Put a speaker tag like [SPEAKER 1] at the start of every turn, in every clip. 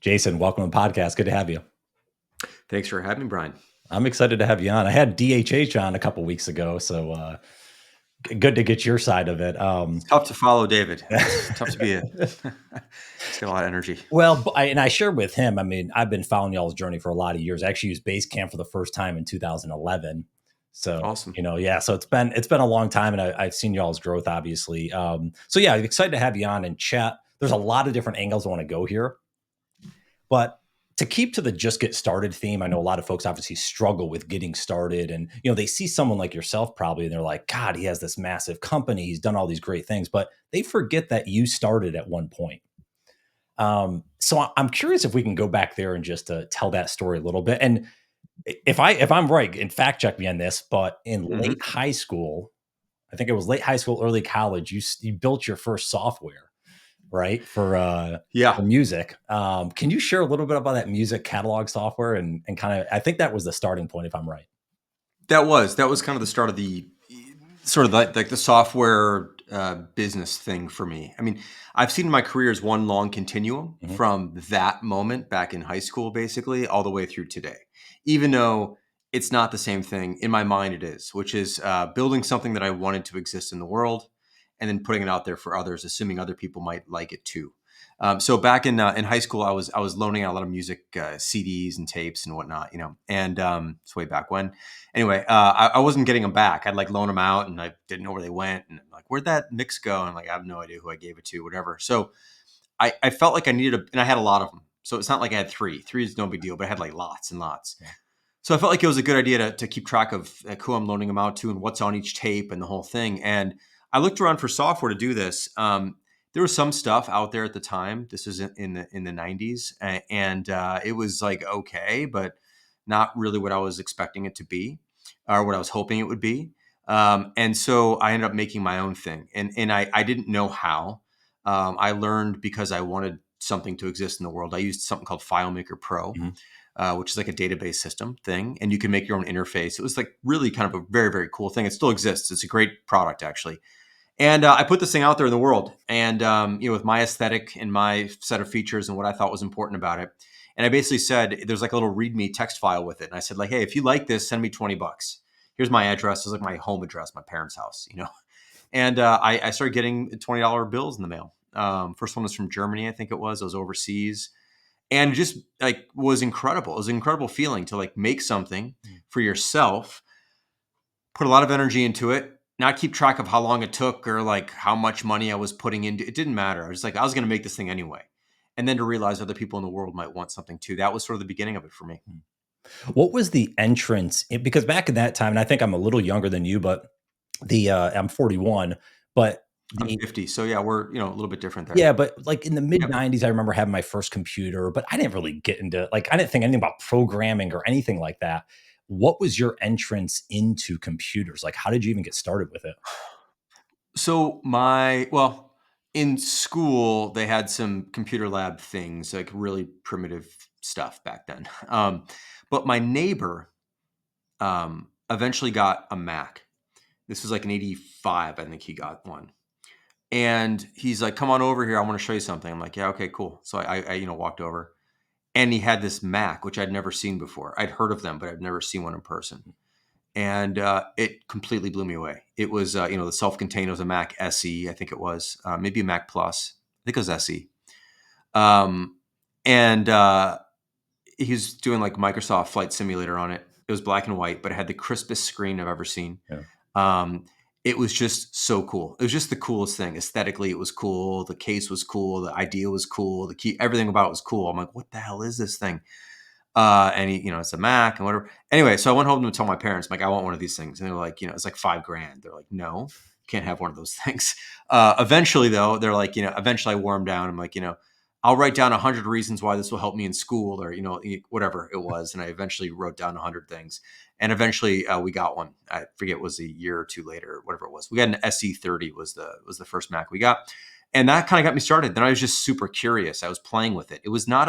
[SPEAKER 1] Jason, welcome to the podcast. Good to have you.
[SPEAKER 2] Thanks for having me, Brian.
[SPEAKER 1] I'm excited to have you on. I had DHH on a couple weeks ago, so good to get your side of it.
[SPEAKER 2] It's tough to follow David. It's tough to be a. He's got a lot of energy.
[SPEAKER 1] Well, I shared with him. I mean, I've been following y'all's journey for a lot of years. I actually used Basecamp for the first time in 2011. So
[SPEAKER 2] Awesome.
[SPEAKER 1] yeah. So it's been a long time, and I've seen y'all's growth, obviously. So yeah, I'm excited to have you on and chat. There's a lot of different angles I want to go here, but to keep to the just get started theme, I know a lot of folks obviously struggle with getting started, and they see someone like yourself probably, and they're like, God, he has this massive company, he's done all these great things, but they forget that you started at one point. So I'm curious if we can go back there and just tell that story a little bit. And if I'm right, and fact check me on this, but in late high school, I think it was late high school, early college, you built your first software, right? For
[SPEAKER 2] Yeah,
[SPEAKER 1] music. Can you share a little bit about that music catalog software and kind of, I think that was the starting point, if I'm right.
[SPEAKER 2] that was kind of the start of the sort of like the software business thing for me. I mean, I've seen my career as one long continuum from that moment back in high school, basically, all the way through today. Even though it's not the same thing, in my mind it is, which is building something that I wanted to exist in the world, and then putting it out there for others, assuming other people might like it too. So back in high school, I was loaning out a lot of music CDs and tapes and whatnot, and it's way back when. Anyway, I wasn't getting them back. I'd like loan them out, and I didn't know where they went, and I'm like, where'd that mix go? And I'm like, I have no idea who I gave it to, whatever. So I felt like I needed and I had a lot of them. So it's not like I had three. Three is no big deal, but I had like lots and lots.
[SPEAKER 1] Yeah.
[SPEAKER 2] So I felt like it was a good idea to keep track of like who I'm loaning them out to and what's on each tape and the whole thing. And I looked around for software to do this. There was some stuff out there at the time. This was in the 90s, and it was like okay, but not really what I was expecting it to be, or what I was hoping it would be. And so I ended up making my own thing, and I didn't know how. I learned because I wanted something to exist in the world. I used something called FileMaker Pro,
[SPEAKER 1] Mm-hmm.
[SPEAKER 2] which is like a database system thing, and you can make your own interface. It was like really kind of a very, very cool thing. It still exists. It's a great product, actually. And I put this thing out there in the world, and with my aesthetic and my set of features and what I thought was important about it. And I basically said, there's like a little README text file with it. And I said, like, hey, if you like this, send me $20. Here's my address. It's like my home address, my parents' house. And I started getting $20 bills in the mail. First one was from Germany, I think it was. I was overseas, and it just like was incredible. It was an incredible feeling to like make something for yourself, put a lot of energy into it, not keep track of how long it took or like how much money I was putting into it. Didn't matter. I was like, I was going to make this thing anyway. And then to realize other people in the world might want something too. That was sort of the beginning of it for me.
[SPEAKER 1] What was the entrance? Because back in that time, and I think I'm a little younger than you, but I'm 41, but
[SPEAKER 2] I'm
[SPEAKER 1] the
[SPEAKER 2] 50. So yeah, we're, a little bit different there.
[SPEAKER 1] yeah, but like in the mid
[SPEAKER 2] Yep.
[SPEAKER 1] 90s, I remember having my first computer, but I didn't really get into like I didn't think anything about programming or anything like that. What was your entrance into computers? Like, how did you even get started with it?
[SPEAKER 2] So in school, they had some computer lab things, like really primitive stuff back then. But my neighbor eventually got a Mac. This was like an 85, I think he got one. And he's like, come on over here. I want to show you something. I'm like, yeah, okay, cool. So I walked over, and he had this Mac, which I'd never seen before. I'd heard of them, but I'd never seen one in person. And it completely blew me away. It was, the self-contained. It was a Mac SE, I think it was, maybe a Mac Plus. I think it was SE. And he was doing like Microsoft Flight Simulator on it. It was black and white, but it had the crispest screen I've ever seen.
[SPEAKER 1] Yeah.
[SPEAKER 2] Um, it was just so cool. It was just the coolest thing. Aesthetically, it was cool. The case was cool. The idea was cool. The key, everything about it was cool. I'm like, what the hell is this thing? And it's a Mac and whatever. Anyway, so I went home to tell my parents, I'm like, I want one of these things. And they're like, it's like $5,000. They're like, no, you can't have one of those things. Eventually though, they're like, eventually I wore them down. I'm like, I'll write down 100 reasons why this will help me in school, or, whatever it was. And I eventually wrote down 100 things. And eventually we got one. I forget, it was a year or two later, or whatever it was. We got an SE30 was the first Mac we got. And that kind of got me started. Then I was just super curious. I was playing with it. It was not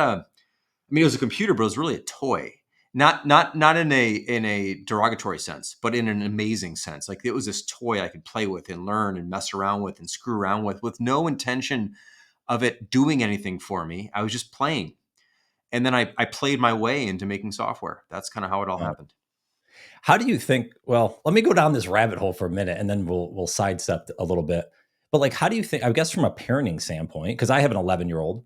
[SPEAKER 2] it was a computer, but it was really a toy. Not in a derogatory sense, but in an amazing sense. Like it was this toy I could play with and learn and mess around with and screw around with no intention of it doing anything for me. I was just playing. And then I played my way into making software. That's kind of how it all
[SPEAKER 1] Uh,
[SPEAKER 2] happened.
[SPEAKER 1] how do you think? Well, let me go down this rabbit hole for a minute, and then we'll sidestep a little bit. But like, how do you think? I guess from a parenting standpoint, because I have an 11-year-old,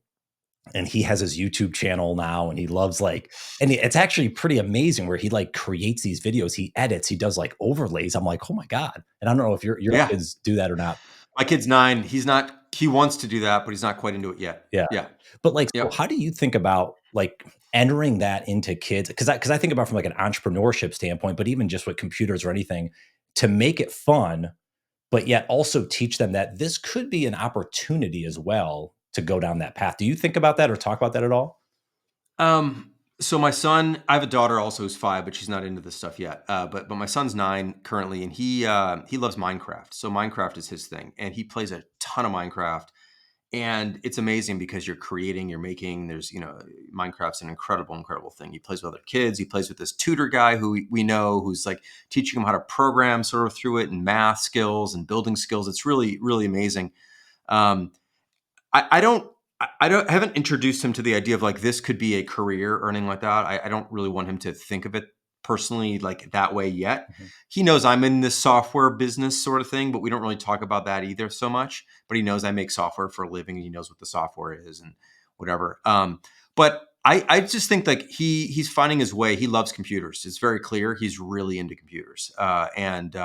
[SPEAKER 1] and he has his YouTube channel now, and he loves like, and it's actually pretty amazing where he like creates these videos, he edits, he does like overlays. I'm like, oh my god! And I don't know if your
[SPEAKER 2] Yeah.
[SPEAKER 1] kids do that or not.
[SPEAKER 2] My kid's 9. He wants to do that, but he's not quite into it yet.
[SPEAKER 1] Yeah.
[SPEAKER 2] Yeah.
[SPEAKER 1] But, like, so
[SPEAKER 2] Yep.
[SPEAKER 1] how do you think about, like, entering that into kids? Because I think about from, like, an entrepreneurship standpoint, but even just with computers or anything, to make it fun, but yet also teach them that this could be an opportunity as well to go down that path. Do you think about that or talk about that at all?
[SPEAKER 2] Um, so my son, I have a daughter also who's 5, but she's not into this stuff yet. But my son's 9 currently, and he loves Minecraft. So Minecraft is his thing, and he plays a ton of Minecraft. And it's amazing because you're creating, you're making. There's Minecraft's an incredible thing. He plays with other kids. He plays with this tutor guy who we know who's like teaching him how to program sort of through it, and math skills and building skills. It's really amazing. Um, I don't I haven't introduced him to the idea of like this could be a career or anything like that. I don't really want him to think of it personally like that way yet.
[SPEAKER 1] Mhm.
[SPEAKER 2] He knows I'm in this software business sort of thing, but we don't really talk about that either so much. But he knows I make software for a living, and he knows what the software is and whatever. But I just think like he's finding his way. He loves computers. It's very clear he's really into computers, and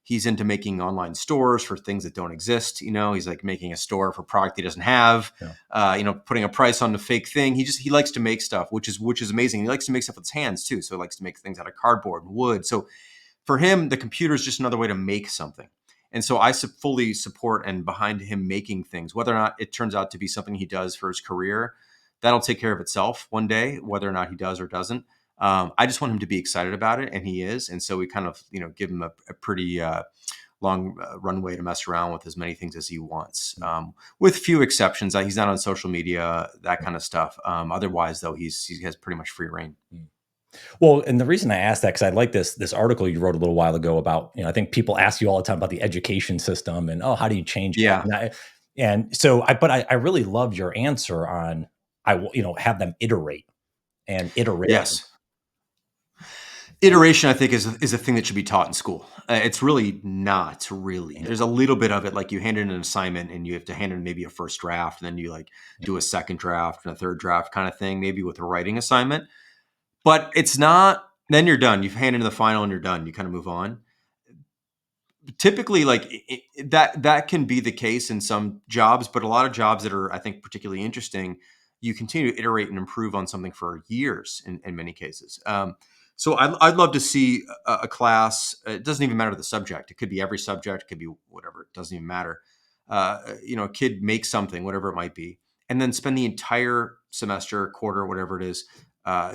[SPEAKER 2] he's into making online stores for things that don't exist. He's like making a store for product he doesn't have.
[SPEAKER 1] Yeah.
[SPEAKER 2] Putting a price on the fake thing. He likes to make stuff, which is amazing. He likes to make stuff with his hands too. So he likes to make things out of cardboard and wood. So for him, the computer is just another way to make something. And so I fully support and behind him making things, whether or not it turns out to be something he does for his career. That'll take care of itself one day, whether or not he does or doesn't. I just want him to be excited about it, and he is. And so we kind of, give him a pretty long runway to mess around with as many things as he wants, with few exceptions. He's not on social media, that kind of stuff. Otherwise, though, he has pretty much free reign.
[SPEAKER 1] Mm. Well, and the reason I asked that because I like this article you wrote a little while ago about, I think people ask you all the time about the education system and, oh, how do you change it?
[SPEAKER 2] Yeah.
[SPEAKER 1] And so I really loved your answer on have them iterate and iterate.
[SPEAKER 2] Yes. Iteration, I think, is a thing that should be taught in school. It's really not really. There's a little bit of it, like you hand in an assignment and you have to hand in maybe a first draft, and then you like do a second draft and a third draft kind of thing, maybe with a writing assignment. But it's not. Then you're done. You hand in the final and you're done. You kind of move on. Typically, like that can be the case in some jobs, but a lot of jobs that are, I think, particularly interesting, you continue to iterate and improve on something for years in many cases. So I'd love to see a class. It doesn't even matter the subject. It could be every subject. It could be whatever. It doesn't even matter. A kid make something, whatever it might be, and then spend the entire semester, quarter, whatever it is,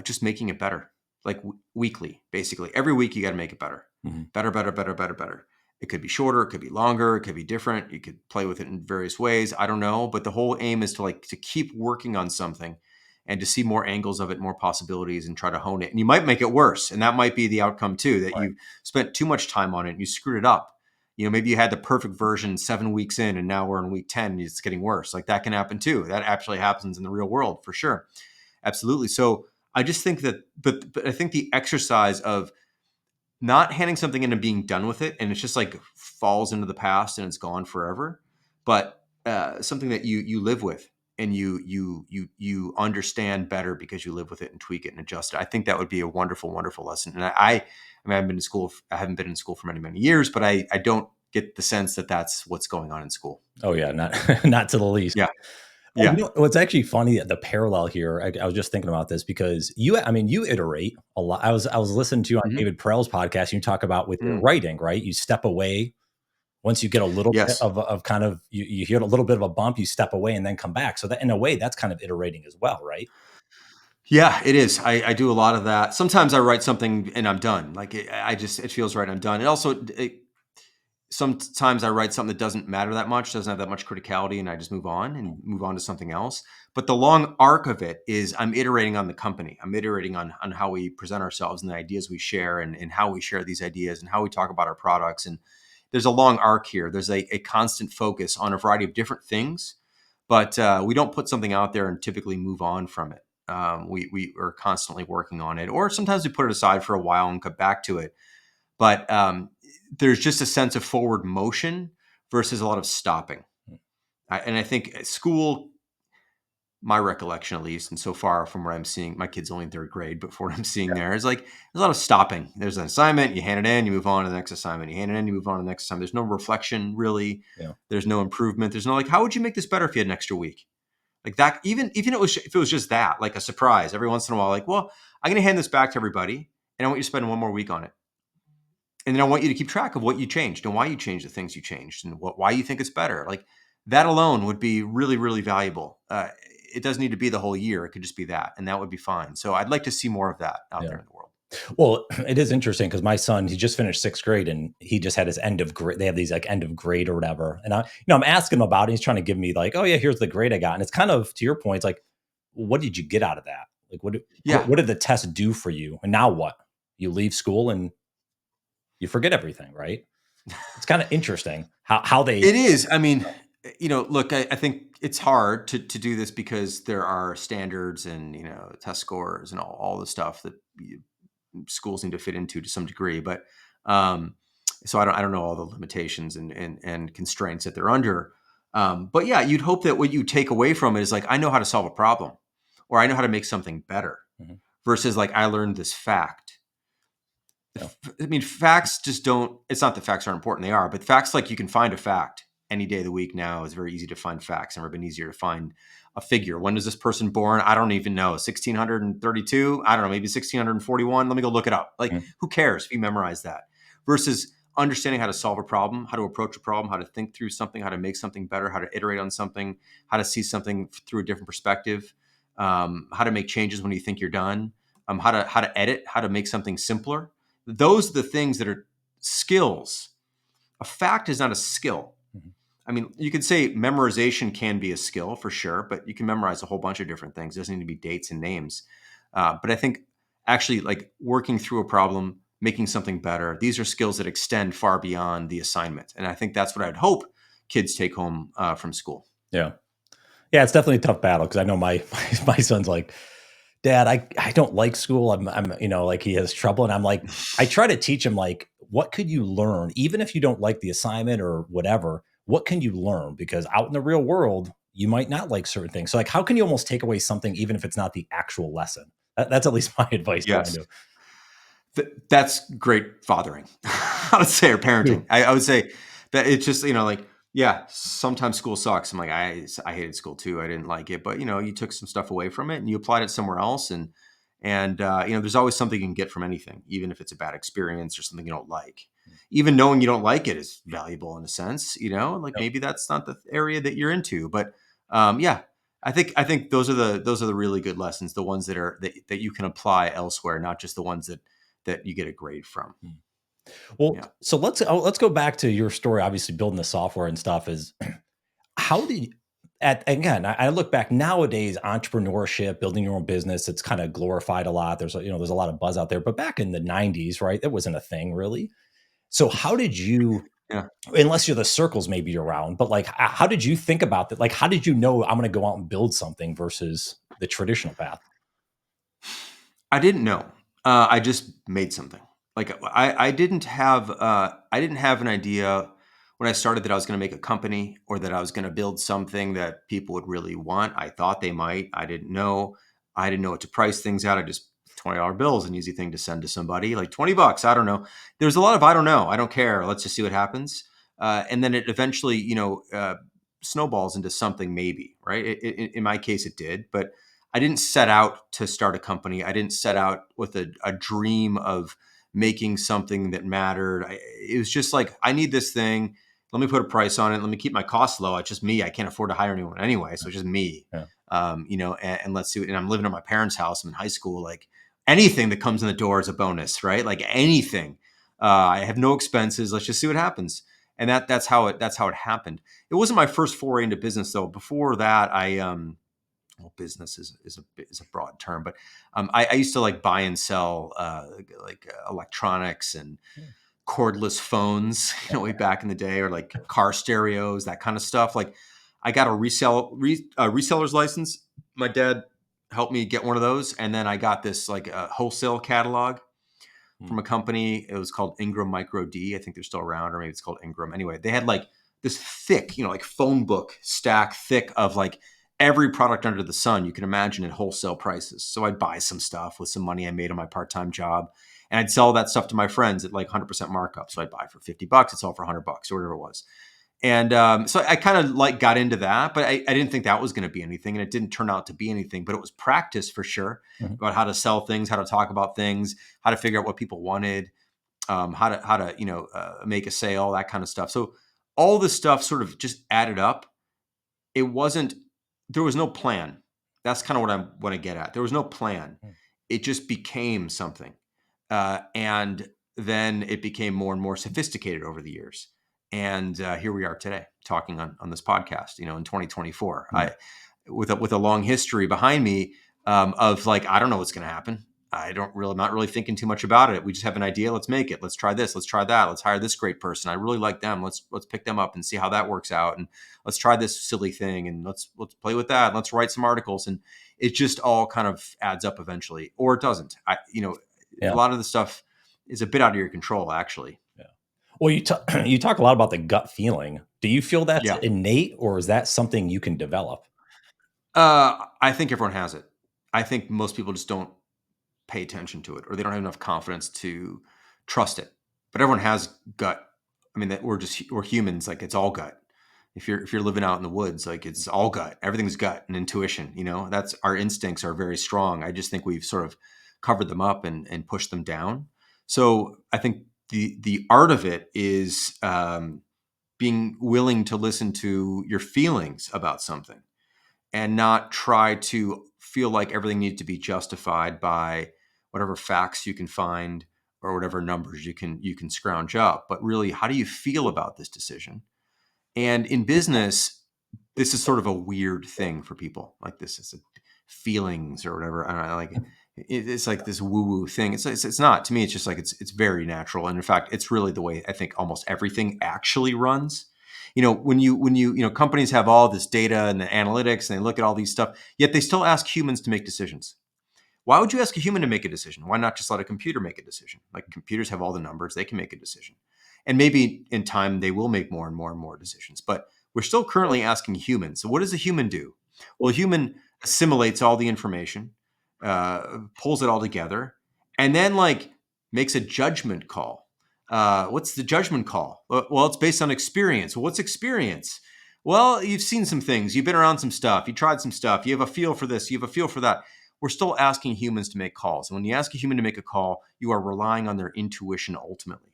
[SPEAKER 2] just making it better, like weekly, basically. Every week you got to make it better,
[SPEAKER 1] Mhm.
[SPEAKER 2] better. It could be shorter, it could be longer, it could be different. You could play with it in various ways. I don't know, but the whole aim is to keep working on something and to see more angles of it, more possibilities, and try to hone it. And you might make it worse, and that might be the outcome too. That
[SPEAKER 1] Right.
[SPEAKER 2] you spent too much time on it and you screwed it up. Maybe you had the perfect version 7 weeks in, and now we're in week 10 and it's getting worse. Like that can happen too. That actually happens in the real world for sure. Absolutely. So I just think that, but I think the exercise of not handing something in and being done with it, and it's just like falls into the past and it's gone forever, but something that you live with, and you understand better because you live with it and tweak it and adjust it. I think that would be a wonderful lesson. And I haven't been in school. I haven't been in school for many years, but I don't get the sense that that's what's going on in school.
[SPEAKER 1] Oh yeah, not not to the least.
[SPEAKER 2] Yeah,
[SPEAKER 1] Oh,
[SPEAKER 2] yeah.
[SPEAKER 1] what's actually funny, the parallel here, I was just thinking about this because you iterate a lot. I was listening to you on
[SPEAKER 2] Hmm.
[SPEAKER 1] David Perel's podcast, and you talk about with your
[SPEAKER 2] Mm.
[SPEAKER 1] writing, right? You step away once you get a little bit
[SPEAKER 2] Yes.
[SPEAKER 1] of kind of you hear a little bit of a bump, you step away and then come back. So that in a way, that's kind of iterating as well, right?
[SPEAKER 2] Yeah, it is. I do a lot of that. Sometimes I write something and I'm done. Like it feels right. I'm done. Sometimes I write something that doesn't matter that much, doesn't have that much criticality, and I just move on to something else. But the long arc of it is I'm iterating on the company. I'm iterating on how we present ourselves and the ideas we share, and how we share these ideas and how we talk about our products. And there's a long arc here. There's a constant focus on a variety of different things, but we don't put something out there and typically move on from it. We are constantly working on it, or sometimes we put it aside for a while and come back to it. But there's just a sense of forward motion versus a lot of stopping. And I think at school, my recollection at least, and so far from what I'm seeing, my kid's only in third grade, but for what I'm seeing there is like there's a lot of stopping. There's an assignment, you hand it in, you move on to the next assignment. You hand it in, you move on to the next assignment. There's no reflection really.
[SPEAKER 1] Yeah.
[SPEAKER 2] There's no improvement. There's no like, how would you make this better if you had an extra week? Like that, even it was if it was just that, like a surprise every once in a while, like, well, I'm gonna hand this back to everybody and I want you to spend one more week on it. And then I want you to keep track of what you changed and why you changed the things you changed and why you think it's better. Like that alone would be really, really valuable. It doesn't need to be the whole year. It could just be that, and that would be fine. So I'd like to see more of that out
[SPEAKER 1] Yeah.
[SPEAKER 2] there in the world.
[SPEAKER 1] Well, it is interesting because my son, he just finished sixth grade and he just had his end of grade. They have these like end of grade or whatever. And I'm asking him about it. He's trying to give me like, oh yeah, here's the grade I got. And it's kind of to your point, it's like, what did you get out of that? Like,
[SPEAKER 2] Yeah,
[SPEAKER 1] what did the test do for you? And now what? You leave school and you forget everything, right? It's kind of interesting how they,
[SPEAKER 2] it is. I mean, look, I think it's hard to do this because there are standards and test scores and all the stuff that schools need to fit into to some degree. But so I don't know all the limitations and constraints that they're under. But yeah, you'd hope that what you take away from it is like, I know how to solve a problem, or I know how to make something better,
[SPEAKER 1] Mhm.
[SPEAKER 2] versus like, I learned this fact.
[SPEAKER 1] Yeah.
[SPEAKER 2] I mean, facts just don't. It's not that facts aren't important; they are. But facts, like you can find a fact any day of the week now. It's very easy to find facts. Never been easier to find a figure. When was this person born? I don't even know. 1632? I don't know. Maybe 1641. Let me go look it up. Like,
[SPEAKER 1] Mhm.
[SPEAKER 2] who cares if you memorize that? Versus understanding how to solve a problem, how to approach a problem, how to think through something, how to make something better, how to iterate on something, how to see something through a different perspective, how to make changes when you think you're done, how to edit, how to make something simpler. Those are the things that are skills. A fact is not a skill.
[SPEAKER 1] Mhm.
[SPEAKER 2] I mean, you could say memorization can be a skill for sure, but you can memorize a whole bunch of different things. It doesn't need to be dates and names. But I think actually, like working through a problem, making something better, these are skills that extend far beyond the assignment. And I think that's what I'd hope kids take home from school.
[SPEAKER 1] Yeah. Yeah. It's definitely a tough battle because I know my son's like, Dad, I don't like school. I'm like he has trouble. And I'm like, I try to teach him like, what could you learn? Even if you don't like the assignment or whatever, what can you learn? Because out in the real world, you might not like certain things. So like, how can you almost take away something, even if it's not the actual lesson? That's at least my advice
[SPEAKER 2] Yes.
[SPEAKER 1] kind of.
[SPEAKER 2] That's great fathering, I would say, or parenting. I would say that it's just, like, yeah, sometimes school sucks. I'm like, I hated school too. I didn't like it, but you took some stuff away from it and you applied it somewhere else. And there's always something you can get from anything, even if it's a bad experience or something you don't like. Even knowing you don't like it is valuable in a sense, like
[SPEAKER 1] Yep.
[SPEAKER 2] maybe that's not the area that you're into, but yeah, I think those are the really good lessons, the ones that you can apply elsewhere, not just the ones that you get a grade from.
[SPEAKER 1] Mm. Well,
[SPEAKER 2] Yeah.
[SPEAKER 1] so let's go back to your story. Obviously, building the software and stuff is how did at again, I look back nowadays, entrepreneurship, building your own business, it's kind of glorified a lot. There's a lot of buzz out there, but back in the 90s, right, that wasn't a thing really. So how did you,
[SPEAKER 2] Yeah.
[SPEAKER 1] unless you're the circles maybe around, but like how did you think about that? Like how did you know I'm going to go out and build something versus the traditional path?
[SPEAKER 2] I didn't know. I just made something. Like I didn't have an idea when I started that I was going to make a company or that I was going to build something that people would really want. I thought they might. I didn't know. I didn't know what to price things out. I just $20 bills, an easy thing to send to somebody, like $20. I don't know. There's a lot of I don't know. I don't care. Let's just see what happens. And then it eventually, snowballs into something maybe, right? In my case, it did, but I didn't set out to start a company. I didn't set out with a dream of making something that mattered. It was just like, I need this thing. Let me put a price on it. Let me keep my costs low. It's just me. I can't afford to hire anyone anyway. So it's just me,
[SPEAKER 1] Yeah.
[SPEAKER 2] and let's see. And I'm living at my parents' house. I'm in high school. Like anything that comes in the door is a bonus, right? Like anything. I have no expenses. Let's just see what happens. And that's how it happened. It wasn't my first foray into business though. Before that, well, business is a broad term, but I used to like buy and sell electronics and
[SPEAKER 1] Hmm.
[SPEAKER 2] cordless phones, way back in the day, or like car stereos, that kind of stuff. Like I got a reseller's license. My dad helped me get one of those. And then I got this like a wholesale catalog
[SPEAKER 1] Mm.
[SPEAKER 2] from a company. It was called Ingram Micro D. I think they're still around, or maybe it's called Ingram. Anyway, they had like this thick, like phone book stack thick of like every product under the sun you can imagine at wholesale prices. So I'd buy some stuff with some money I made on my part-time job, and I'd sell that stuff to my friends at like 100% markup. So I'd buy for $50, I'd sell for $100 or whatever it was. And so I kind of like got into that, but I didn't think that was going to be anything, and it didn't turn out to be anything. But it was practice for sure
[SPEAKER 1] Mhm.
[SPEAKER 2] about how to sell things, how to talk about things, how to figure out what people wanted, how to make a sale, that kind of stuff. So all this stuff sort of just added up. It wasn't There was no plan. That's kind of what I want to get at. There was no plan.
[SPEAKER 1] Mm.
[SPEAKER 2] It just became something, and then it became more and more sophisticated over the years. And here we are today, talking on this podcast. In 2024,
[SPEAKER 1] Mm.
[SPEAKER 2] with a long history behind me, of like, I don't know what's going to happen. I'm not really thinking too much about it. We just have an idea. Let's make it. Let's try this. Let's try that. Let's hire this great person. I really like them. Let's pick them up and see how that works out. And let's try this silly thing, and let's play with that. Let's write some articles, and it just all kind of adds up eventually, or it doesn't. A
[SPEAKER 1] Yeah.
[SPEAKER 2] lot of the stuff is a bit out of your control, actually.
[SPEAKER 1] Yeah. Well, you talk a lot about the gut feeling. Do you feel that's
[SPEAKER 2] Yeah.
[SPEAKER 1] innate, or is that something you can develop?
[SPEAKER 2] I think everyone has it. I think most people just don't pay attention to it, or they don't have enough confidence to trust it. But everyone has gut. I mean, that we're humans. Like, it's all gut. If you're living out in the woods, like, it's all gut. Everything's gut and intuition. That's our instincts are very strong. I just think we've sort of covered them up and pushed them down. So I think the art of it is being willing to listen to your feelings about something, and not try to feel like everything needs to be justified by whatever facts you can find or whatever numbers you can scrounge up. But really, how do you feel about this decision? And in business, this is sort of a weird thing for people. Like, this is feelings or whatever. I don't know, like, it's like this woo woo thing. It's not, to me. It's just like, it's very natural, and in fact, it's really the way I think almost everything actually runs. When companies have all this data and the analytics, and they look at all these stuff, yet they still ask humans to make decisions. Why would you ask a human to make a decision? Why not just let a computer make a decision? Like, computers have all the numbers, they can make a decision. And maybe in time they will make more and more and more decisions. But we're still currently asking humans. So what does a human do? Well, a human assimilates all the information, pulls it all together, and then like makes a judgment call. What's the judgment call? Well, it's based on experience. Well, what's experience? Well, you've seen some things, you've been around some stuff, you tried some stuff, you have a feel for this, you have a feel for that. We're still asking humans to make calls. And when you ask a human to make a call, you are relying on their intuition ultimately.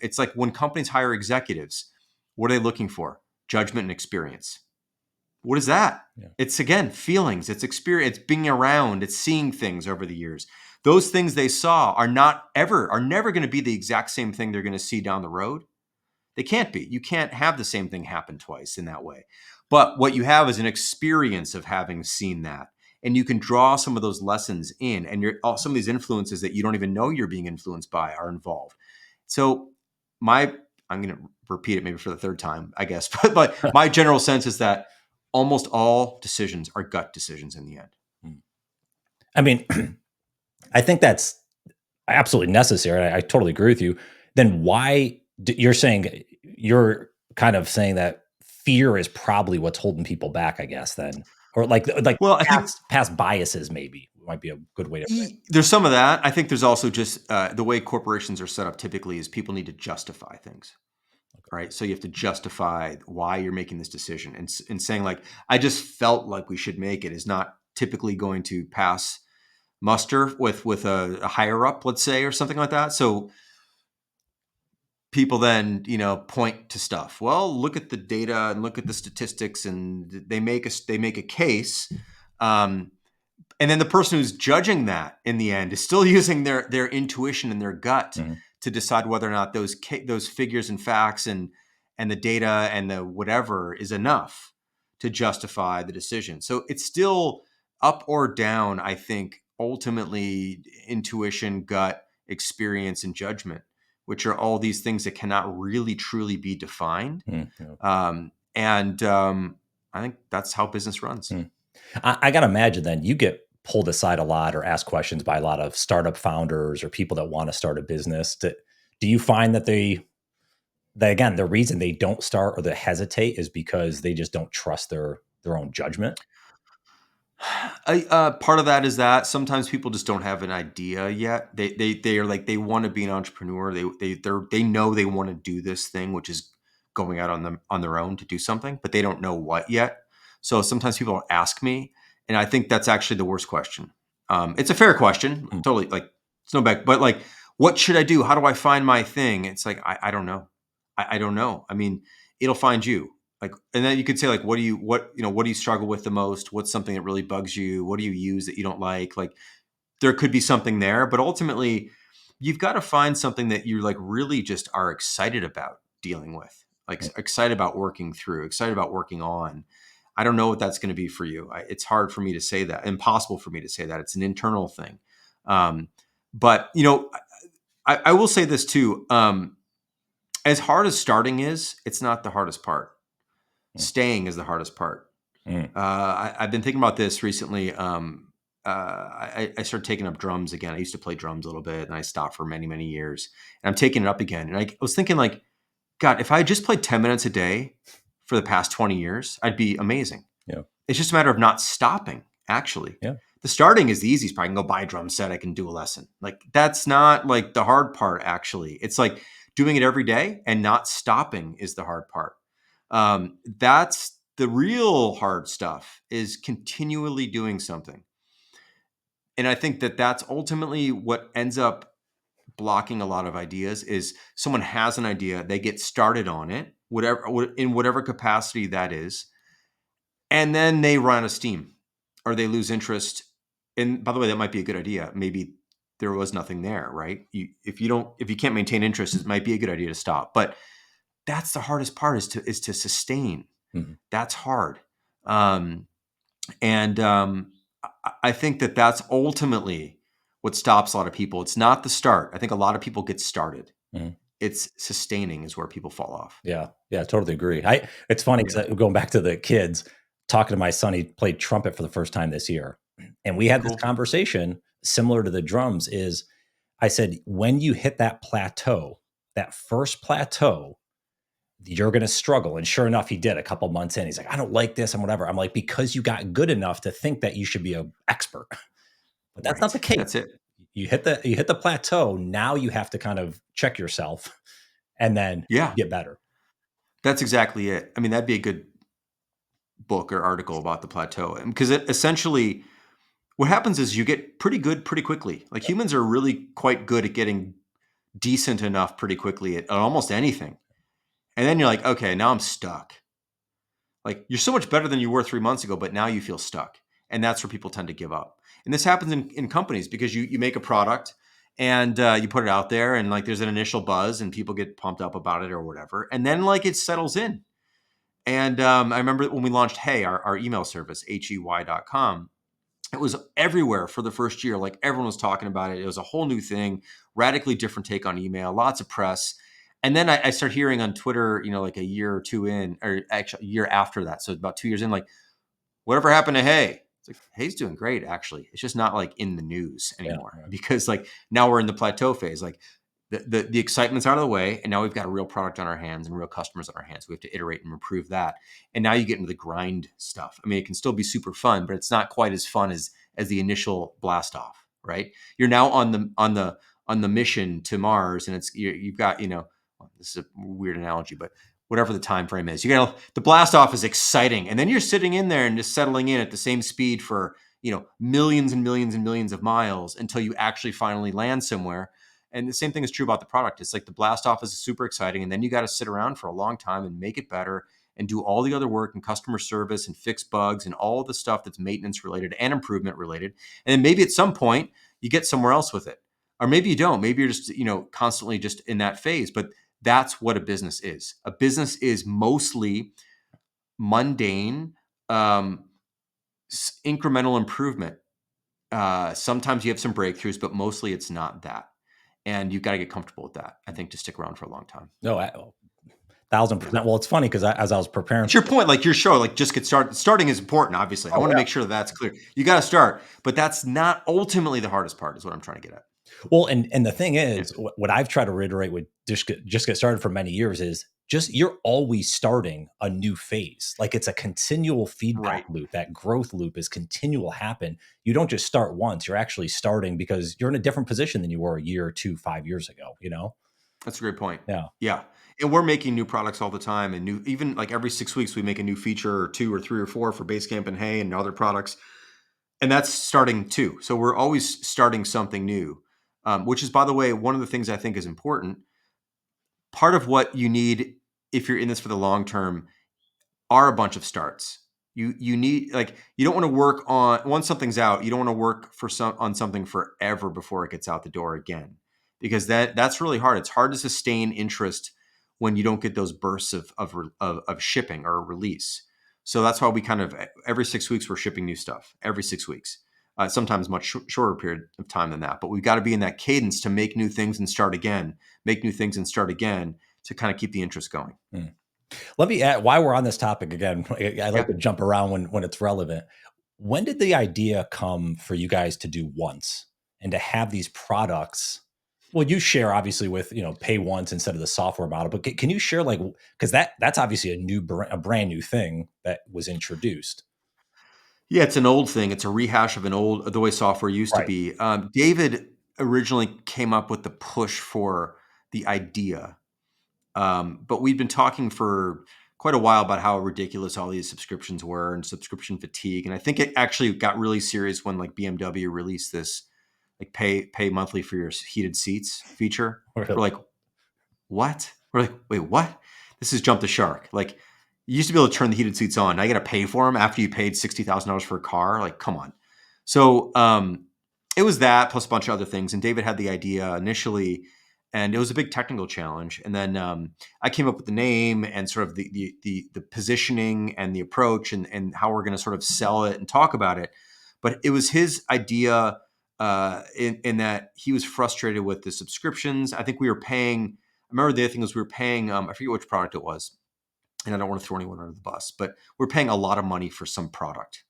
[SPEAKER 2] It's like when companies hire executives, what are they looking for? Judgment and experience. What is that?
[SPEAKER 1] Yeah.
[SPEAKER 2] It's, again, feelings, it's experience, it's being around, it's seeing things over the years. Those things they saw are never going to be the exact same thing they're going to see down the road. They can't be. You can't have the same thing happen twice in that way. But what you have is an experience of having seen that. And you can draw some of those lessons in, and some of these influences that you don't even know you're being influenced by are involved. So I'm going to repeat it maybe for the third time, I guess, but my general sense is that almost all decisions are gut decisions in the end.
[SPEAKER 1] I mean, I think that's absolutely necessary. I totally agree with you. Then why you're kind of saying that fear is probably what's holding people back, I guess, then, or like
[SPEAKER 2] Well, I think
[SPEAKER 1] past biases maybe might be a good way to frame.
[SPEAKER 2] there's some of that. I think there's also just the way corporations are set up typically is people need to justify things. Right. So you have to justify why you're making this decision, and saying like, I just felt like we should make it, is not typically going to pass muster with a higher up, let's say, or something like that. So people then, point to stuff. Well, look at the data and look at the statistics, and they make a case. And then the person who's judging that in the end is still using their intuition and their gut
[SPEAKER 1] Mhm.
[SPEAKER 2] to decide whether or not those figures and facts and the data and the whatever is enough to justify the decision. So it's still up or down, I think, ultimately intuition, gut, experience, and judgment, which are all these things that cannot really truly be defined.
[SPEAKER 1] Mm, yeah.
[SPEAKER 2] And I think that's how business runs.
[SPEAKER 1] Mm. I got to imagine then you get pulled aside a lot or asked questions by a lot of startup founders or people that want to start a business. Do you find that again, the reason they don't start or they hesitate is because they just don't trust their own judgment?
[SPEAKER 2] Part of that is that sometimes people just don't have an idea yet. They are like they want to be an entrepreneur. They know they want to do this thing, which is going out on their own to do something, but they don't know what yet. So sometimes people ask me, and I think that's actually the worst question. It's a fair question,
[SPEAKER 1] Mm,
[SPEAKER 2] totally. Like it's no back, but like, what should I do? How do I find my thing? It's like I don't know. I don't know. I mean, it'll find you. Like, and then you could say like, what do you struggle with the most? What's something that really bugs you? What do you use that you don't like? Like there could be something there, but ultimately you've got to find something that you like really just are excited about dealing with, like
[SPEAKER 1] mm,
[SPEAKER 2] excited about working through, excited about working on. I don't know what that's going to be for you. It's hard for me to say that, impossible for me to say that. It's an internal thing. Um, but I will say this too. As hard as starting is, it's not the hardest part.
[SPEAKER 1] mm,
[SPEAKER 2] Staying is the hardest part.
[SPEAKER 1] mm.
[SPEAKER 2] I've been thinking about this recently. I started taking up drums again. I used to play drums a little bit, and I stopped for many, many years. And I'm taking it up again. And I was thinking, like, God, if I just played 10 minutes a day for the past 20 years, I'd be amazing.
[SPEAKER 1] Yeah.
[SPEAKER 2] It's just a matter of not stopping, actually.
[SPEAKER 1] Yeah.
[SPEAKER 2] The starting is the easiest part. I can go buy a drum set. I can do a lesson. Like, that's not like the hard part, actually. It's like doing it every day and not stopping is the hard part. That's the real hard stuff is continually doing something. And I think that that's ultimately what ends up blocking a lot of ideas is someone has an idea, they get started on it, in whatever capacity that is, and then they run out of steam or they lose interest. And by the way, that might be a good idea. Maybe there was nothing there, right? If you can't maintain interest, it might be a good idea to stop. But that's the hardest part is to sustain.
[SPEAKER 1] Mhm.
[SPEAKER 2] That's hard. Um, and I think that that's ultimately what stops a lot of people. It's not the start. I think a lot of people get started.
[SPEAKER 1] Mhm.
[SPEAKER 2] It's sustaining is where people fall off.
[SPEAKER 1] Yeah. Yeah, totally agree. It's funny
[SPEAKER 2] Yeah.
[SPEAKER 1] because going back to the kids, talking to my son, he played trumpet for the first time this year. And we had this
[SPEAKER 2] Cool.
[SPEAKER 1] conversation similar to the drums is I said, when you hit that plateau, that first plateau, you're going to struggle. And sure enough, he did a couple months in. He's like, I don't like this and whatever. I'm like, because you got good enough to think that you should be an expert. But that's not the
[SPEAKER 2] Right.
[SPEAKER 1] case.
[SPEAKER 2] That's it.
[SPEAKER 1] You hit the plateau. Now you have to kind of check yourself and then
[SPEAKER 2] Yeah.
[SPEAKER 1] get better.
[SPEAKER 2] That's exactly it. I mean, that'd be a good book or article about the plateau. And because it essentially what happens is you get pretty good pretty quickly. Like humans are really quite good at getting decent enough pretty quickly at almost anything. And then you're like, okay, now I'm stuck. Like you're so much better than you were 3 months ago, but now you feel stuck. And that's where people tend to give up. And this happens in companies because you make a product and you put it out there and like there's an initial buzz and people get pumped up about it or whatever. And then like it settles in. And I remember when we launched Hey, our email service, hey.com, it was everywhere for the first year. Like everyone was talking about it. It was a whole new thing, radically different take on email, lots of press. And then I started hearing on Twitter, like a year or two in, or actually a year after that. So about 2 years in, like, whatever happened to Hey? It's like, Hey's doing great, actually. It's just not like in the news
[SPEAKER 1] Yeah.
[SPEAKER 2] anymore
[SPEAKER 1] Yeah.
[SPEAKER 2] because like now we're in the plateau phase. Like the excitement's out of the way, and now we've got a real product on our hands and real customers on our hands. We have to iterate and improve that. And now you get into the grind stuff. I mean, it can still be super fun, but it's not quite as fun as the initial blast off, right? You're now on the mission to Mars, and you've got well, this is a weird analogy, but whatever the time frame is, the blast off is exciting, and then you're sitting in there and just settling in at the same speed for millions and millions and millions of miles until you actually finally land somewhere. And the same thing is true about the product. It's like the blast off is super exciting, and then you got to sit around for a long time and make it better and do all the other work and customer service and fix bugs and all the stuff that's maintenance related and improvement related. And then maybe at some point you get somewhere else with it. Or maybe you don't. Maybe you're just, constantly just in that phase. But that's what a business is. A business is mostly mundane, um, incremental improvement. Sometimes you have some breakthroughs, but mostly it's not that. And you've got to get comfortable with that, I think, to stick around for a long time.
[SPEAKER 1] No,
[SPEAKER 2] Yeah.
[SPEAKER 1] 1000%. Well, it's funny because as I was preparing
[SPEAKER 2] It's your
[SPEAKER 1] for
[SPEAKER 2] point, like your show, like just get started. Starting is important, obviously. I
[SPEAKER 1] oh,
[SPEAKER 2] want to
[SPEAKER 1] yeah.
[SPEAKER 2] make sure that's clear. You got to start, but that's not ultimately the hardest part, is what I'm trying to get at.
[SPEAKER 1] Well, and the thing
[SPEAKER 2] Yeah.
[SPEAKER 1] is, what I've tried to reiterate with just get started for many years is just you're always starting a new phase. Like it's a continual feedback
[SPEAKER 2] Right.
[SPEAKER 1] loop. That growth loop is continual happen. You don't just start once. You're actually starting because you're in a different position than you were a year or two, 5 years ago. You know?
[SPEAKER 2] That's a great point.
[SPEAKER 1] Yeah.
[SPEAKER 2] Yeah. And we're making new products all the time, and new, even like every 6 weeks, we make a new feature or two or three or four for Basecamp and Hey and other products. And that's starting too. So we're always starting something new, which is, by the way, one of the things I think is important. Part of what you need if you're in this for the long term are a bunch of starts. You need, like, you don't want to work on, once something's out, you don't want to work for some on something forever before it gets out the door again, because that's really hard. It's hard to sustain interest when you don't get those bursts of shipping or release. So that's why we kind of, every 6 weeks we're shipping new stuff every 6 weeks. Sometimes much shorter period of time than that, but we've got to be in that cadence to make new things and start again, make new things and start again, to kind of keep the interest going.
[SPEAKER 1] Mm. Let me add, while we're on this topic again, I like
[SPEAKER 2] Yeah.
[SPEAKER 1] to jump around when it's relevant. When did the idea come for you guys to do once and to have these products? Well, you share obviously with pay once instead of the software model, but can you share like because that's obviously a brand new thing that was introduced.
[SPEAKER 2] Yeah, it's an old thing. It's a rehash of an old, the way software used to
[SPEAKER 1] Right.
[SPEAKER 2] be. David originally came up with the push for the idea, but we'd been talking for quite a while about how ridiculous all these subscriptions were and subscription fatigue. And I think it actually got really serious when like BMW released this like pay monthly for your heated seats feature. We're like, what? We're like, wait, what? This is jump the shark. Like, you used to be able to turn the heated seats on. Now you got to pay for them after you paid $60,000 for a car. Like, come on. So it was that plus a bunch of other things. And David had the idea initially, and it was a big technical challenge. And then I came up with the name and sort of the positioning and the approach, and how we're going to sort of sell it and talk about it. But it was his idea, in that he was frustrated with the subscriptions. I think we were paying. I remember the other thing was we were paying, I forget which product it was, and I don't want to throw anyone under the bus, but we're paying a lot of money for some product.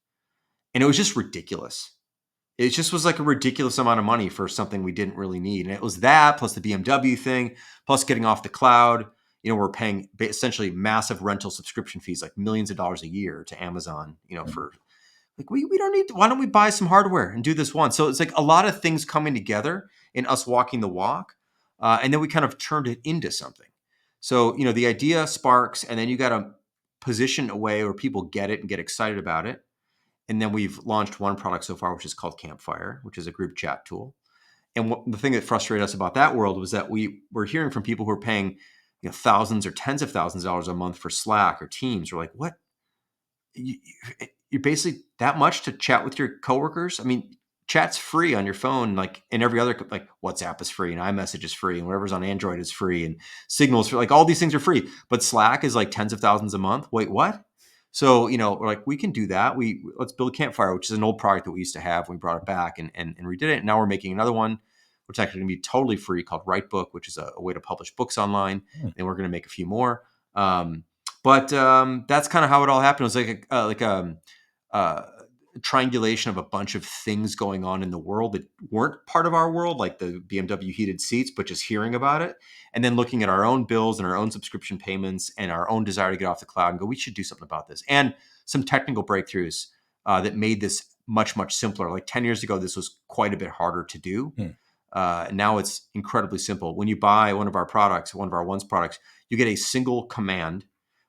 [SPEAKER 2] And it was just ridiculous. It just was like a ridiculous amount of money for something we didn't really need. And it was that plus the BMW thing, plus getting off the cloud. We're paying essentially massive rental subscription fees, like millions of dollars a year to Amazon, for like, we don't need to, why don't we buy some hardware and do this once? So it's like a lot of things coming together in us walking the walk. And then we kind of turned it into something. So, the idea sparks, and then you got to position a way where people get it and get excited about it. And then we've launched one product so far, which is called Campfire, which is a group chat tool. And the thing that frustrated us about that world was that we were hearing from people who are paying thousands or tens of thousands of dollars a month for Slack or Teams. We're like, what? you, you're basically that much to chat with your coworkers. I mean, chat's free on your phone, like, and every other, like, WhatsApp is free and iMessage is free and whatever's on Android is free and Signal's free. Like, all these things are free, but Slack is like tens of thousands a month. Wait, what? So, we're like, we can do that. Let's build Campfire, which is an old product that we used to have. We brought it back and redid it. And now we're making another one, which is actually going to be totally free, called Writebook, which is a way to publish books online.
[SPEAKER 1] Hmm.
[SPEAKER 2] And we're going to make a few more. But that's kind of how it all happened. It was a triangulation of a bunch of things going on in the world that weren't part of our world, like the BMW heated seats, but just hearing about it, and then looking at our own bills and our own subscription payments and our own desire to get off the cloud and go, we should do something about this. And some technical breakthroughs that made this much, much simpler. Like 10 years ago, this was quite a bit harder to do.
[SPEAKER 1] Hmm.
[SPEAKER 2] And now it's incredibly simple. When you buy one of our products, one of our Once products, you get a single command,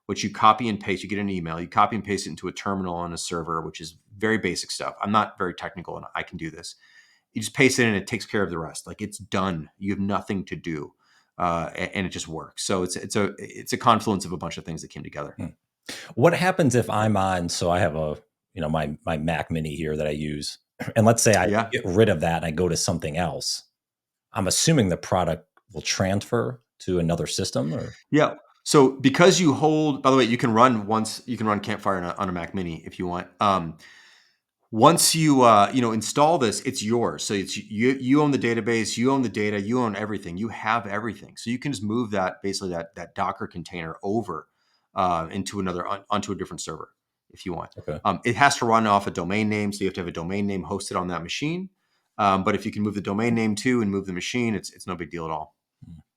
[SPEAKER 2] which you copy and paste. You get an email, you copy and paste it into a terminal on a server, which is very basic stuff. I'm not very technical and I can do this. You just paste it in and it takes care of the rest. Like, it's done. You have nothing to do. And it just works. So it's a confluence of a bunch of things that came together.
[SPEAKER 1] Hmm. What happens if I'm on? So I have my Mac Mini here that I use, and let's say I
[SPEAKER 2] Yeah.
[SPEAKER 1] get rid of that and I go to something else. I'm assuming the product will transfer to another system, or
[SPEAKER 2] Yeah. So because you hold, by the way, you can run Campfire on a Mac Mini if you want. Once you install this, it's yours. So it's you own the database, you own the data, you own everything. You have everything. So you can just move that basically that Docker container over into onto a different server if you want.
[SPEAKER 1] Okay.
[SPEAKER 2] It has to run off a domain name, so you have to have a domain name hosted on that machine. But if you can move the domain name too and move the machine, it's no big deal at all.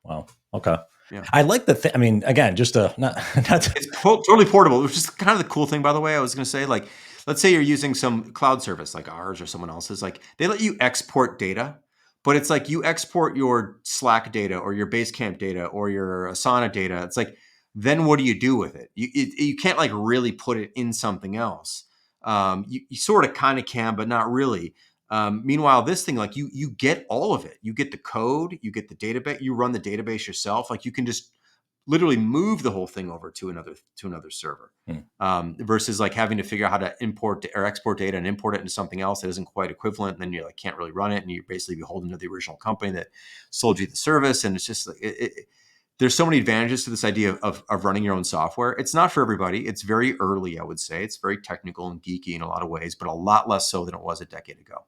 [SPEAKER 1] Wow. Okay.
[SPEAKER 2] Yeah.
[SPEAKER 1] I like the I mean, again, just to not, not to,
[SPEAKER 2] It's totally portable, which is kind of the cool thing, by the way. I was going to say, like, let's say you're using some cloud service like ours or someone else's. Like, they let you export data, but it's like you export your Slack data or your Basecamp data or your Asana data. It's like, then what do you do with it? You can't like really put it in something else. You sort of kind of can, but not really. Meanwhile, this thing, like you get all of it. You get the code, you get the database, you run the database yourself. Like you can just literally move the whole thing over to another server, versus like having to figure out how to import or export data and import it into something else that isn't quite equivalent. And then you like can't really run it, and you're basically beholden to the original company that sold you the service. And it's just like there's so many advantages to this idea of running your own software. It's not for everybody. It's very early, I would say. It's very technical and geeky in a lot of ways, but a lot less so than it was a decade ago.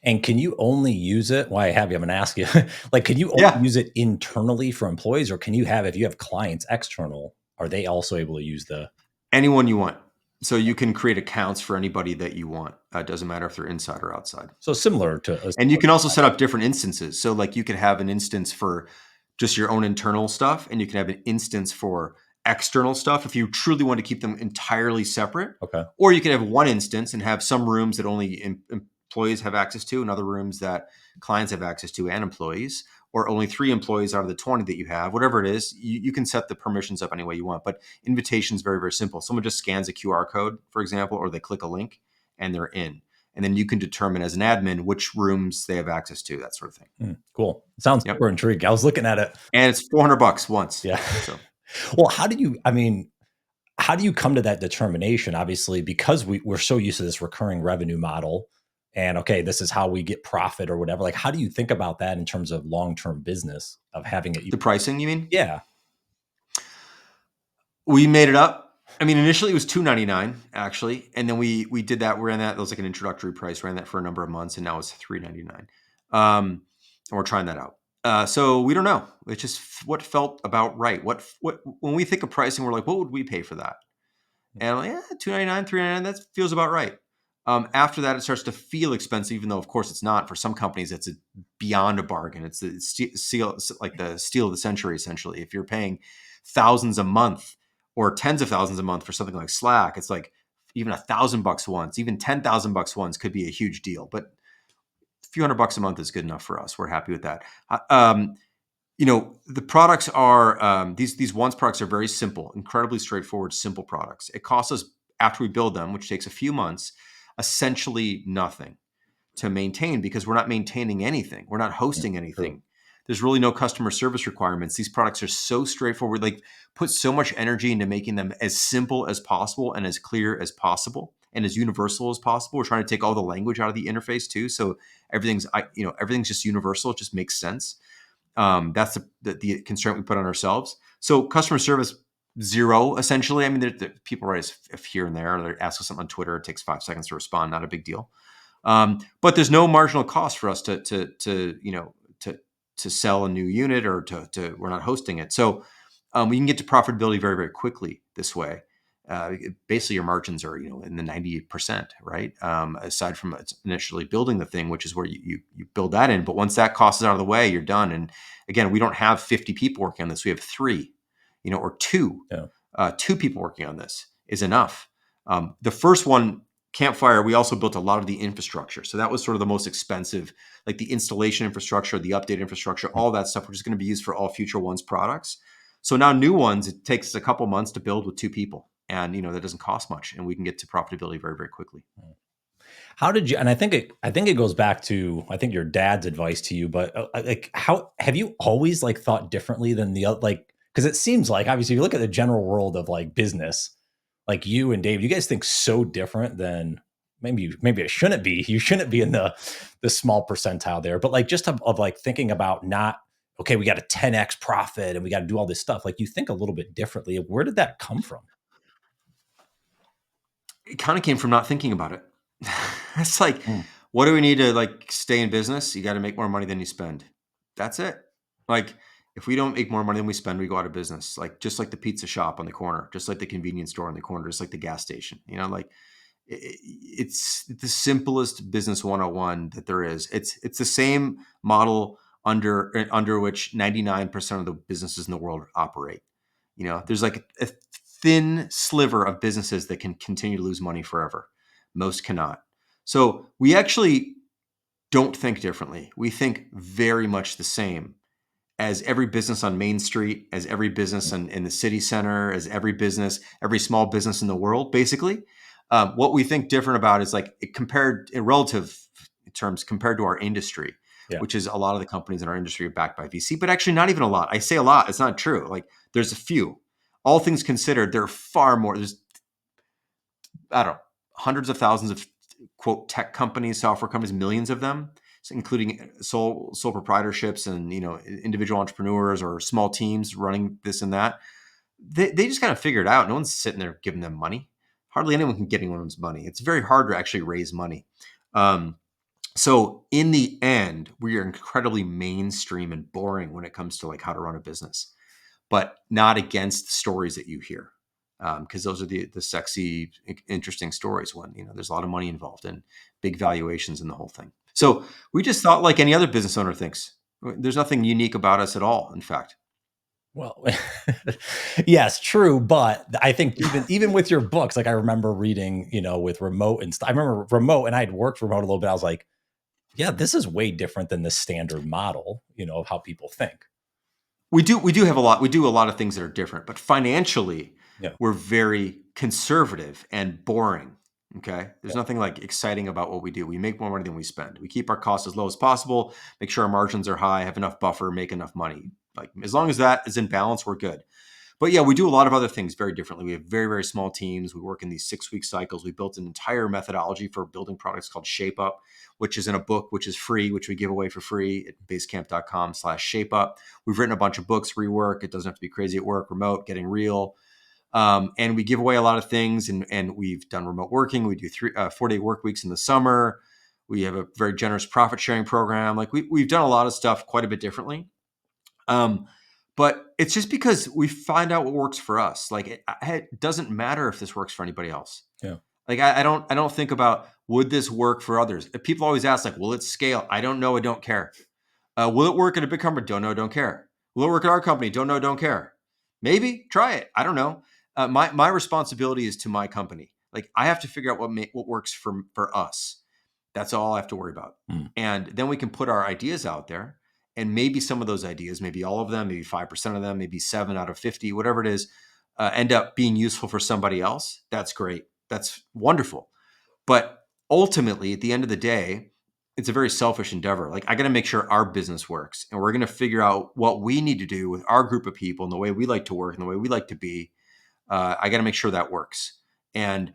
[SPEAKER 1] and can you only use it? Why I have you? I'm going to ask you. Like, can you only
[SPEAKER 2] Yeah,
[SPEAKER 1] use it internally for employees, or can you have if you have clients external? Are they also able to use the?
[SPEAKER 2] anyone you want. So you can create accounts for anybody that you want. It doesn't matter if they're inside or outside.
[SPEAKER 1] So similar to a,
[SPEAKER 2] And you can also set up different instances. So like you could have an instance for just your own internal stuff, and you can have an instance for external stuff if you truly want to keep them entirely separate.
[SPEAKER 1] okay.
[SPEAKER 2] Or you could have one instance and have some rooms that only employees have access to, and other rooms that clients have access to and employees, or only 3 employees out of the 20 that you have. Whatever it is, you can set the permissions up any way you want. But invitation is very, very simple. Someone just scans a QR code, for example, or they click a link and they're in. And then you can determine as an admin which rooms they have access to, that sort of thing.
[SPEAKER 1] Cool. Sounds
[SPEAKER 2] Yep.
[SPEAKER 1] super intriguing. I was looking at it.
[SPEAKER 2] And it's $400 once.
[SPEAKER 1] Yeah.
[SPEAKER 2] So
[SPEAKER 1] Well, how do you? I mean, how do you come to that determination? Obviously, because we're so used to this recurring revenue model, and okay, this is how we get profit or whatever. Like, how do you think about that in terms of long term business of having it?
[SPEAKER 2] the pricing, you mean?
[SPEAKER 1] Yeah.
[SPEAKER 2] We made it up. I mean, initially it was $299 actually, and then we did that. We ran that. That was like an introductory price. Ran that for a number of months, and now it's $399. And we're trying that out. So we don't know. It's just what felt about right. What when we think of pricing, we're like, what would we pay for that? And I'm like, yeah, $299, $399, that feels about right. After that, it starts to feel expensive, even though, of course, it's not. For some companies, it's beyond a bargain. It's the steal, like the steal of the century, essentially. If you're paying thousands a month or tens of thousands a month for something like Slack, it's like even $1,000 once, even $10,000 once could be a huge deal. But a few $100 a month is good enough for us. We're happy with that. The products are these once products are very simple, incredibly straightforward, simple products. It costs us, after we build them, which takes a few months, essentially nothing to maintain, because we're not maintaining anything. We're not hosting
[SPEAKER 1] True.
[SPEAKER 2] anything. There's really no customer service requirements. These products are so straightforward. Like, put so much energy into making them as simple as possible and as clear as possible and as universal as possible. We're trying to take all the language out of the interface too, so everything's just universal. It just makes sense. That's the constraint we put on ourselves. So customer service, zero, essentially. I mean, people write us here and there, or they ask us something on Twitter. It takes 5 seconds to respond. Not a big deal. But there's no marginal cost for us to sell a new unit, or we're not hosting it. So we can get to profitability very, very quickly this way. Basically, your margins are in the 98%, right? Aside from initially building the thing, which is where you build that in. But once that cost is out of the way, you're done. And again, we don't have 50 people working on this. We have 3, or 2.
[SPEAKER 1] Yeah.
[SPEAKER 2] 2 people working on this is enough. The first one, Campfire, we also built a lot of the infrastructure. So that was sort of the most expensive, like the installation infrastructure, the update infrastructure, all that stuff, which is going to be used for all future ones products. So now new ones, it takes a couple months to build with 2 people. And that doesn't cost much, and we can get to profitability very, very quickly.
[SPEAKER 1] How did you? And I think it goes back to your dad's advice to you. But like, how have you always like thought differently than the other? Like, because it seems like obviously you look at the general world of like business, like you and Dave, you guys think so different than maybe it shouldn't be. You shouldn't be in the small percentile there. But like just of like thinking about not okay, we got a 10x profit and we got to do all this stuff. Like you think a little bit differently. Where did that come from?
[SPEAKER 2] It kind of came from not thinking about it. It's like,
[SPEAKER 1] Mm.
[SPEAKER 2] what do we need to like stay in business? You got to make more money than you spend. That's it. Like, if we don't make more money than we spend, we go out of business. Like, just like the pizza shop on the corner, just like the convenience store on the corner, just like the gas station. Like it's the simplest business 101 that there is. It's the same model under which 99% of the businesses in the world operate. There's like a thin sliver of businesses that can continue to lose money forever. Most cannot. So we actually don't think differently. We think very much the same as every business on Main Street, as every business in the city center, as every business, every small business in the world, basically. What we think different about is like compared in relative terms compared to our industry,
[SPEAKER 1] Yeah.
[SPEAKER 2] which is a lot of the companies in our industry are backed by VC, but actually not even a lot. I say a lot, it's not true. Like there's a few. All things considered, there are far more. There's, I don't know, hundreds of thousands of quote tech companies, software companies, millions of them, including sole proprietorships and individual entrepreneurs or small teams running this and that. They just kind of figure it out. No one's sitting there giving them money. Hardly anyone can get anyone's money. It's very hard to actually raise money. So in the end, we are incredibly mainstream and boring when it comes to like how to run a business, but not against the stories that you hear. Because those are the sexy, interesting stories when there's a lot of money involved and big valuations and the whole thing. So we just thought like any other business owner thinks. There's nothing unique about us at all. In fact,
[SPEAKER 1] Well, yes, true. But I think even with your books, like I remember reading, with remote and stuff. I remember remote, and I had worked remote a little bit. I was like, yeah, this is way different than the standard model, of how people think.
[SPEAKER 2] we do have a lot. We do a lot of things that are different, but financially,
[SPEAKER 1] Yeah.
[SPEAKER 2] we're very conservative and boring. Okay, there's
[SPEAKER 1] Yeah.
[SPEAKER 2] nothing like exciting about what we do. We make more money than we spend. We keep our costs as low as possible. Make sure our margins are high. Have enough buffer. Make enough money. Like as long as that is in balance, we're good. But yeah, we do a lot of other things very differently. We have very, very small teams. We work in these 6-week cycles. We built an entire methodology for building products called Shape Up, which is in a book, which is free, which we give away for free at basecamp.com/shape up. We've written a bunch of books, rework. It doesn't have to be crazy at work, remote, getting real. And we give away a lot of things. And we've done remote working. We do 4-day work weeks in the summer. We have a very generous profit sharing program. Like we've done a lot of stuff quite a bit differently. But it's just because we find out what works for us. Like it doesn't matter if this works for anybody else.
[SPEAKER 1] Yeah.
[SPEAKER 2] Like I don't think about would this work for others. People always ask like, will it scale? I don't know. I don't care. Will it work at a big company? Don't know. Don't care. Will it work at our company? Don't know. Don't care. Maybe try it. I don't know. My responsibility is to my company. Like I have to figure out what works for us. That's all I have to worry about.
[SPEAKER 1] Mm.
[SPEAKER 2] And then we can put our ideas out there. And maybe some of those ideas, maybe all of them, maybe 5% of them, maybe 7 out of 50, whatever it is, end up being useful for somebody else. That's great. That's wonderful. But ultimately, at the end of the day, it's a very selfish endeavor. Like I got to make sure our business works, and we're going to figure out what we need to do with our group of people and the way we like to work and the way we like to be. I got to make sure that works. And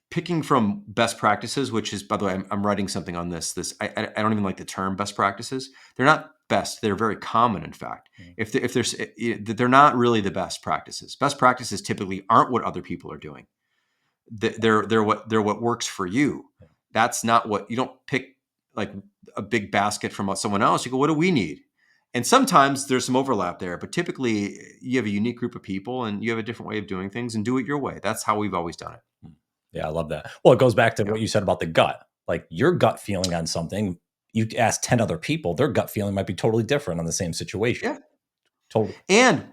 [SPEAKER 2] picking from best practices, which is, by the way, I'm writing something on this. I don't even like the term best practices. They're not best. They're very common, in fact.
[SPEAKER 1] Mm.
[SPEAKER 2] If there's, they're not really the best practices. Best practices typically aren't what other people are doing. They're what works for you. That's not what you don't pick like a big basket from someone else. You go, what do we need? And sometimes there's some overlap there, but typically you have a unique group of people and you have a different way of doing things and do it your way. That's how we've always done it.
[SPEAKER 1] Yeah, I love that. Well, it goes back to
[SPEAKER 2] Yeah.
[SPEAKER 1] what you said about the gut. Like your gut feeling on something, you ask 10 other people, their gut feeling might be totally different on the same situation.
[SPEAKER 2] Yeah.
[SPEAKER 1] Totally.
[SPEAKER 2] And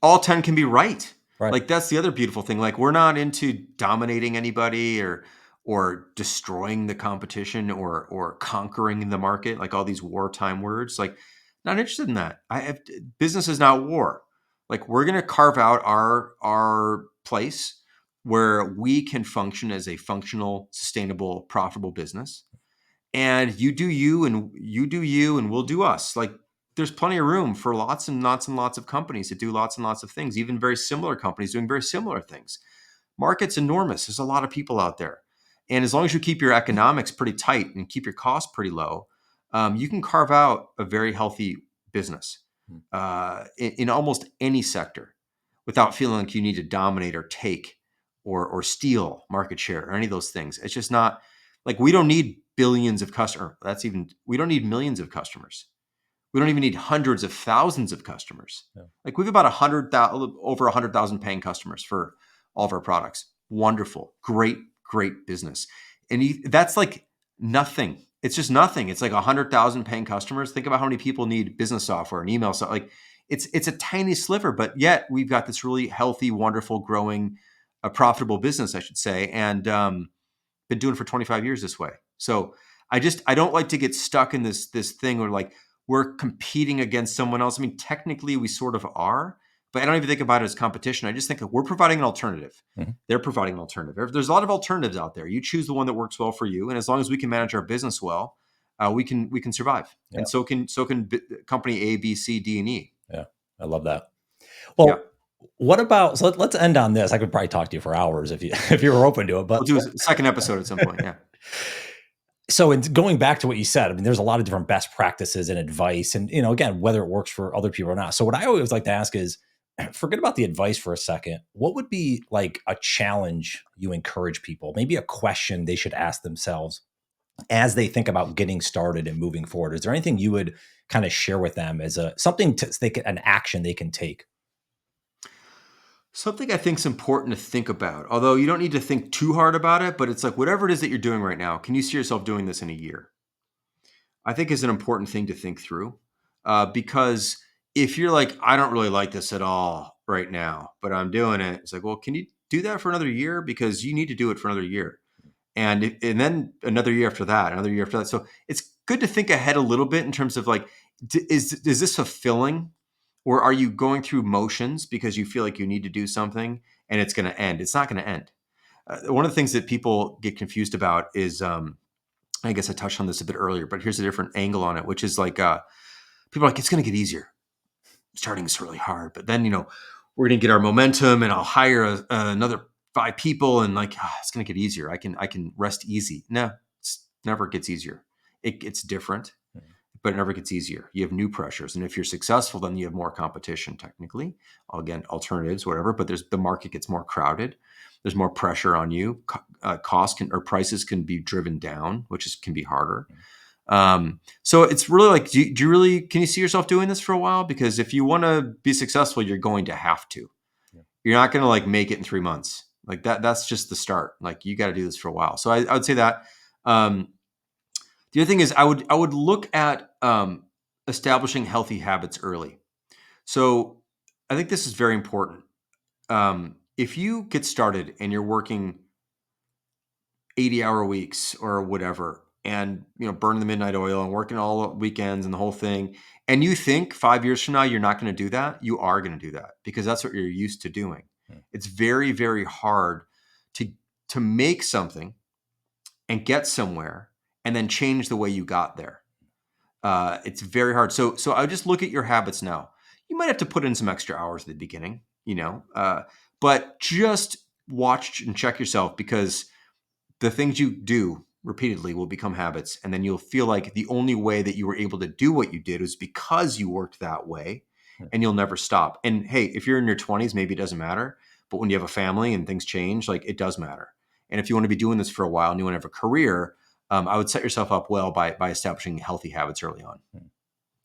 [SPEAKER 2] all 10 can be right.
[SPEAKER 1] Right.
[SPEAKER 2] Like that's the other beautiful thing. Like we're not into dominating anybody or destroying the competition or conquering the market, like all these wartime words. Like not interested in that. Business is not war. Like we're going to carve out our place where we can function as a functional, sustainable, profitable business. And you do you and you do you and we'll do us. Like there's plenty of room for lots and lots and lots of companies that do lots and lots of things, even very similar companies doing very similar things. Market's enormous. There's a lot of people out there. And as long as you keep your economics pretty tight and keep your costs pretty low, you can carve out a very healthy business in almost any sector without feeling like you need to dominate or take or steal market share or any of those things. It's just not. Like we don't need billions of customers. We don't need millions of customers. We don't even need hundreds of thousands of customers.
[SPEAKER 1] Yeah.
[SPEAKER 2] Like we've about 100,000, over 100,000 paying customers for all of our products. Wonderful, great business. And that's like nothing. It's just nothing. It's like 100,000 paying customers. Think about how many people need business software and email software. Like it's a tiny sliver, but yet we've got this really healthy, wonderful, growing, profitable business, I should say, and been doing it for 25 years this way. So I don't like to get stuck in this thing where like we're competing against someone else. I mean, technically we sort of are, but I don't even think about it as competition. I just think that we're providing an alternative.
[SPEAKER 1] Mhm.
[SPEAKER 2] They're providing an alternative. There's a lot of alternatives out there. You choose the one that works well for you, and as long as we can manage our business well, we can survive.
[SPEAKER 1] Yeah.
[SPEAKER 2] And so can company A, B, C, D, and E.
[SPEAKER 1] Yeah. I love that.
[SPEAKER 2] Yeah,
[SPEAKER 1] Well, what about, so let's end on this. I could probably talk to you for hours if you if you were open to it, but
[SPEAKER 2] we'll do a second episode at some point. Yeah.
[SPEAKER 1] so in going back to what you said, I mean, there's a lot of different best practices and advice, and again, whether it works for other people or not. So what I always like to ask is, forget about the advice for a second. What would be like a challenge you encourage people? Maybe a question they should ask themselves as they think about getting started and moving forward. Is there anything you would kind of share with them as something an action they can take?
[SPEAKER 2] Something I think is important to think about, although you don't need to think too hard about it, but it's like whatever it is that you're doing right now, can you see yourself doing this in a year? I think is an important thing to think through, because if you're like, I don't really like this at all right now, but I'm doing it. It's like, well, can you do that for another year? Because you need to do it for another year, and then another year after that, another year after that. So it's good to think ahead a little bit in terms of like, is this fulfilling, or are you going through motions because you feel like you need to do something and it's going to end? It's not going to end. One of the things that people get confused about is I guess I touched on this a bit earlier, but here's a different angle on it, which is like people are like, it's going to get easier. Starting is really hard, but then we're going to get our momentum, and I'll hire another 5 people, and like it's going to get easier. I can rest easy. No, it never gets easier. It gets different, but it never gets easier. You have new pressures, and if you're successful, then you have more competition. Technically, again, alternatives, whatever. But the market gets more crowded. There's more pressure on you. Cost or prices can be driven down, which can be harder. So it's really like, do you really, can you see yourself doing this for a while? Because if you want to be successful, you're going to have to.
[SPEAKER 1] Yeah.
[SPEAKER 2] You're not going to like make it in 3 months. Like that's just the start. Like you got to do this for a while. So I would say that. The other thing is I would look at establishing healthy habits early. So I think this is very important. If you get started and you're working 80-hour weeks or whatever, and burning the midnight oil and working all weekends and the whole thing, and you think 5 years from now you're not going to do that, you are going to do that because that's what you're used to doing. It's very, very hard to make something and get somewhere and then change the way you got there. It's very hard. So I would just look at your habits now. You might have to put in some extra hours at the beginning, but just watch and check yourself, because the things you do repeatedly will become habits. And then you'll feel like the only way that you were able to do what you did was because you worked that way, and you'll never stop. And hey, if you're in your 20s, maybe it doesn't matter. But when you have a family and things change, like it does matter. And if you want to be doing this for a while and you want to have a career, I would set yourself up well by establishing healthy habits early on.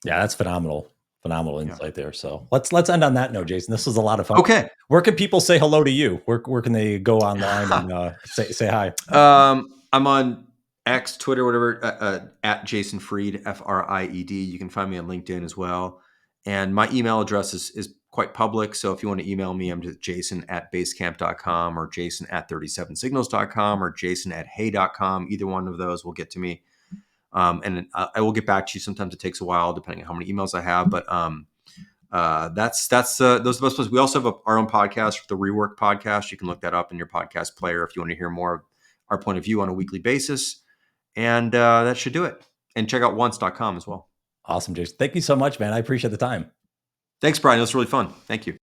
[SPEAKER 1] Yeah, that's phenomenal. Phenomenal
[SPEAKER 2] Yeah.
[SPEAKER 1] insight there. So let's end on that note, Jason. This was a lot of fun.
[SPEAKER 2] Okay.
[SPEAKER 1] Where can people say hello to you? Where can they go online and say hi?
[SPEAKER 2] I'm on X, Twitter, whatever, at Jason Fried, Fried. You can find me on LinkedIn as well. And my email address is quite public. So if you want to email me, I'm just jason@basecamp.com or jason@37signals.com or jason@hey.com. Either one of those will get to me. And I will get back to you. Sometimes it takes a while depending on how many emails I have, but that's those are the best places. We also have our own podcast, the Rework Podcast. You can look that up in your podcast player if you want to hear more of our point of view on a weekly basis. And that should do it. And check out once.com as well.
[SPEAKER 1] Awesome, Jason. Thank you so much, man. I appreciate the time.
[SPEAKER 2] Thanks, Brian. It was really fun. Thank you.